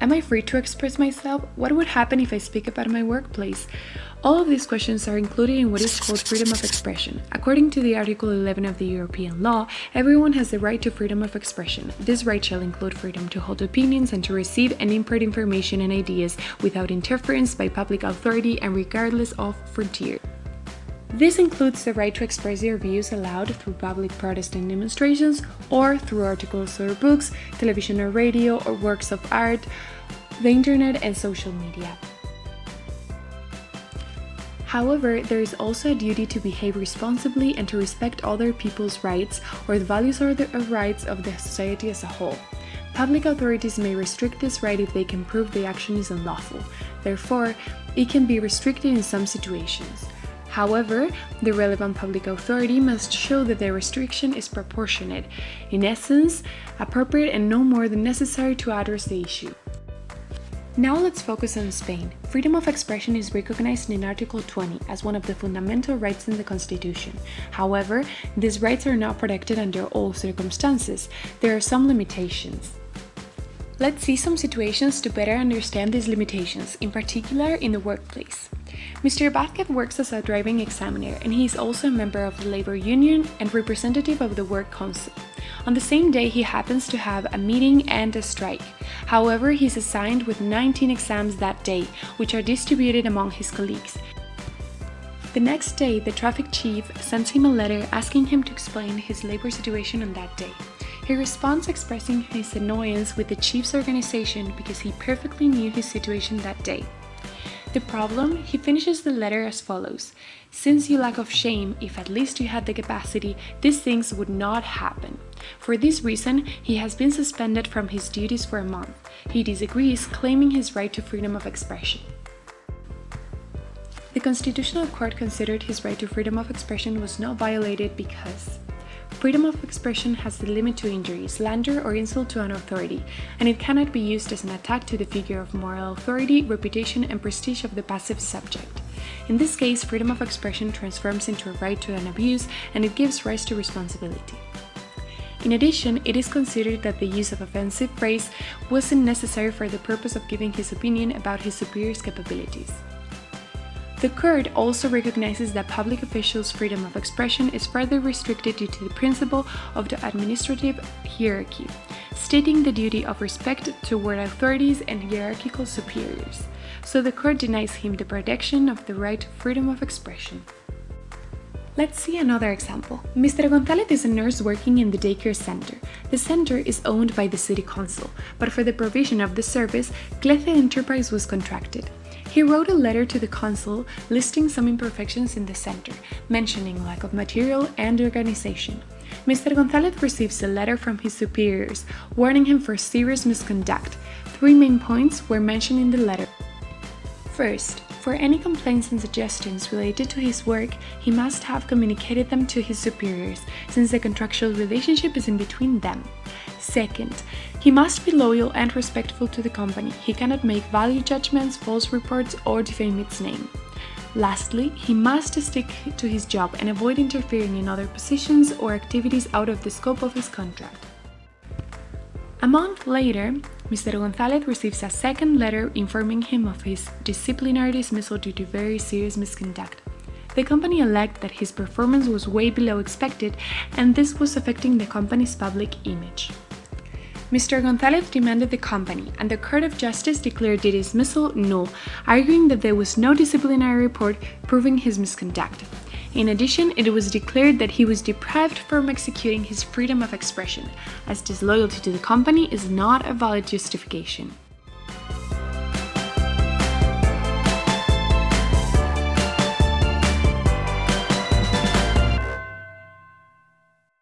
Am I free to express myself? What would happen if I speak about my workplace? All of these questions are included in what is called freedom of expression. According to the Article 11 of the European law, everyone has the right to freedom of expression. This right shall include freedom to hold opinions and to receive and impart information and ideas without interference by public authority and regardless of frontier. This includes the right to express your views aloud through public protest and demonstrations, or through articles or books, television or radio, or works of art, the internet, and social media. However, there is also a duty to behave responsibly and to respect other people's rights or the values or the rights of the society as a whole. Public authorities may restrict this right if they can prove the action is unlawful. Therefore, it can be restricted in some situations. However, the relevant public authority must show that the restriction is proportionate, in essence, appropriate and no more than necessary to address the issue. Now let's focus on Spain. Freedom of expression is recognized in Article 20 as one of the fundamental rights in the Constitution. However, these rights are not protected under all circumstances. There are some limitations. Let's see some situations to better understand these limitations, in particular in the workplace. Mr. Vázquez works as a driving examiner, and he is also a member of the labor union and representative of the work council. On the same day, he happens to have a meeting and a strike. However, he is assigned with 19 exams that day, which are distributed among his colleagues. The next day, the traffic chief sends him a letter asking him to explain his labor situation on that day. He responds expressing his annoyance with the chief's organization because he perfectly knew his situation that day. The problem? He finishes the letter as follows: "Since you lack of shame, if at least you had the capacity, these things would not happen." For this reason, he has been suspended from his duties for a month. He disagrees, claiming his right to freedom of expression. The Constitutional Court considered his right to freedom of expression was not violated because freedom of expression has the limit to injury, slander, or insult to an authority, and it cannot be used as an attack to the figure of moral authority, reputation, and prestige of the passive subject. In this case, freedom of expression transforms into a right to an abuse, and it gives rise to responsibility. In addition, it is considered that the use of offensive praise wasn't necessary for the purpose of giving his opinion about his superior's capabilities. The court also recognizes that public officials' freedom of expression is further restricted due to the principle of the administrative hierarchy, stating the duty of respect toward authorities and hierarchical superiors. So the court denies him the protection of the right to freedom of expression. Let's see another example. Mr. González is a nurse working in the daycare center. The center is owned by the city council, but for the provision of the service, Clece Enterprise was contracted. He wrote a letter to the council listing some imperfections in the center, mentioning lack of material and organization. Mr. González receives a letter from his superiors, warning him for serious misconduct. 3 main points were mentioned in the letter. First, for any complaints and suggestions related to his work, he must have communicated them to his superiors, since the contractual relationship is in between them. Second, he must be loyal and respectful to the company. He cannot make value judgments, false reports, or defame its name. Lastly, he must stick to his job and avoid interfering in other positions or activities out of the scope of his contract. A month later, Mr. González receives a second letter informing him of his disciplinary dismissal due to very serious misconduct. The company alleged that his performance was way below expected, and this was affecting the company's public image. Mr. González demanded the company, and the Court of Justice declared the dismissal null, arguing that there was no disciplinary report proving his misconduct. In addition, it was declared that he was deprived from executing his freedom of expression, as disloyalty to the company is not a valid justification.